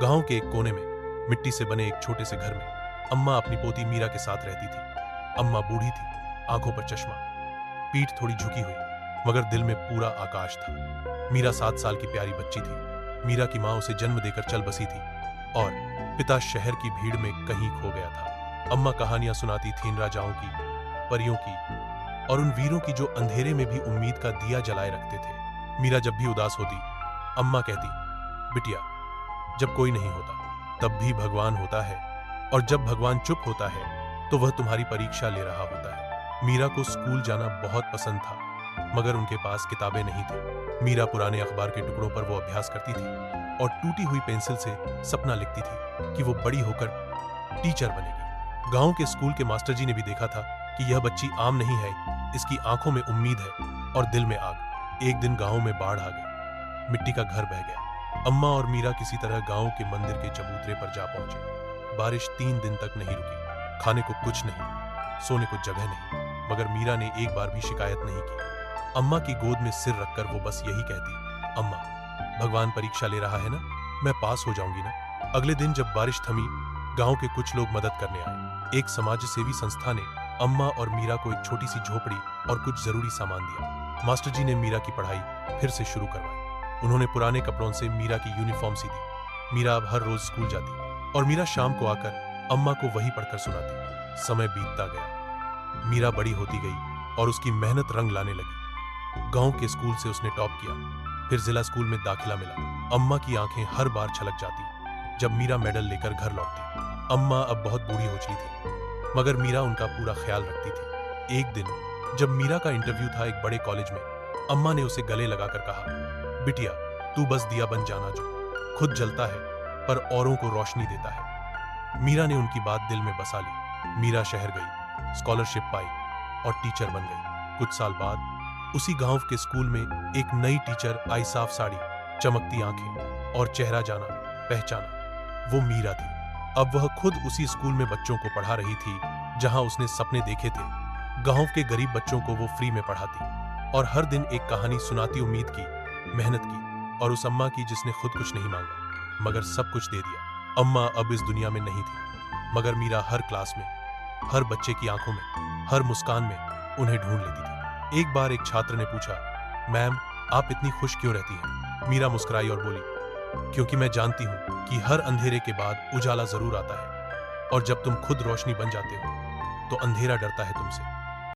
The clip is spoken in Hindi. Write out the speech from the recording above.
गांव के एक कोने में मिट्टी से बने एक छोटे से घर में अम्मा अपनी पोती मीरा के साथ रहती थी। अम्मा बूढ़ी थी, आंखों पर चश्मा, पीठ थोड़ी झुकी हुई, मगर दिल में पूरा आकाश था। मीरा 7 साल की प्यारी बच्ची थी। मीरा की मां उसे जन्म देकर चल बसी थी और पिता शहर की भीड़ में कहीं खो गया था। अम्मा कहानियां सुनाती थीं राजाओं की, परियों की और उन वीरों की जो अंधेरे में भी उम्मीद का दिया जलाए रखते थे। मीरा जब भी उदास होती, अम्मा कहती, बिटिया, जब कोई नहीं होता तब भी भगवान होता है, और जब भगवान चुप होता है तो वह तुम्हारी परीक्षा ले रहा होता है। मीरा को स्कूल जाना बहुत पसंद था, मगर उनके पास किताबें नहीं थी। मीरा पुराने अखबार के टुकड़ों पर वो अभ्यास करती थी और टूटी हुई पेंसिल से सपना लिखती थी कि वो बड़ी होकर टीचर बनेगी। गांव के स्कूल के मास्टर जी ने भी देखा था कि यह बच्ची आम नहीं है, इसकी आंखों में उम्मीद है और दिल में आग। एक दिन गांव में बाढ़ आ गई, मिट्टी का घर बह गया। अम्मा और मीरा किसी तरह गांव के मंदिर के चबूतरे पर जा पहुंचे। बारिश 3 दिन तक नहीं रुकी, खाने को कुछ नहीं, सोने को जगह नहीं, मगर मीरा ने एक बार भी शिकायत नहीं की। अम्मा की गोद में सिर रखकर वो बस यही कहती, अम्मा, भगवान परीक्षा ले रहा है ना, मैं पास हो जाऊंगी ना। अगले दिन जब बारिश थमी, गांव के कुछ लोग मदद करने आए। एक समाज सेवी संस्था ने अम्मा और मीरा को एक छोटी सी झोपड़ी और कुछ जरूरी सामान दिया। मास्टर जी ने मीरा की पढ़ाई फिर से शुरू करवाई। उन्होंने पुराने कपड़ों से मीरा की यूनिफॉर्म सी दी। मीरा अब हर रोज स्कूल जाती और मीरा शाम को आकर अम्मा को वही पढ़कर सुनाती। समय बीतता गया, मीरा बड़ी होती गई और उसकी मेहनत रंग लाने लगी। गांव के स्कूल से उसने टॉप किया, फिर जिला स्कूल में दाखिला मिला। अम्मा की आंखें हर बार छलक जाती जब मीरा मेडल लेकर घर लौटती। अम्मा अब बहुत बूढ़ी हो चुकी थी, मगर मीरा उनका पूरा ख्याल रखती थी। एक दिन जब मीरा का इंटरव्यू था एक बड़े कॉलेज में, अम्मा ने उसे गले लगाकर कहा, बिटिया, तू बस दिया बन जाना जो खुद जलता है पर औरों को रोशनी देता है। मीरा ने उनकी बात दिल में बसा ली। मीरा शहर गई, स्कॉलरशिप पाई और टीचर बन गई। कुछ साल बाद उसी गांव के स्कूल में एक नई टीचर आई, साफ साड़ी, चमकती आंखें और चेहरा जाना पहचाना। वो मीरा थी। अब वह खुद उसी स्कूल में बच्चों को पढ़ा रही थी जहां उसने सपने देखे थे। गांव के गरीब बच्चों को वो फ्री में पढ़ाती और हर दिन एक कहानी सुनाती, उम्मीद की, मेहनत की, और उस अम्मा की जिसने खुद कुछ नहीं मांगा मगर सब कुछ दे दिया। अम्मा अब इस दुनिया में नहीं थी, मगर मीरा हर क्लास में, हर बच्चे की आंखों में, हर मुस्कान में उन्हें ढूंढ लेती थी। एक बार एक छात्र ने पूछा, मैम, आप इतनी खुश क्यों रहती हैं? मीरा मुस्कुराई और बोली, क्योंकि मैं जानती हूं कि हर अंधेरे के बाद उजाला जरूर आता है, और जब तुम खुद रोशनी बन जाते हो तो अंधेरा डरता है तुमसे।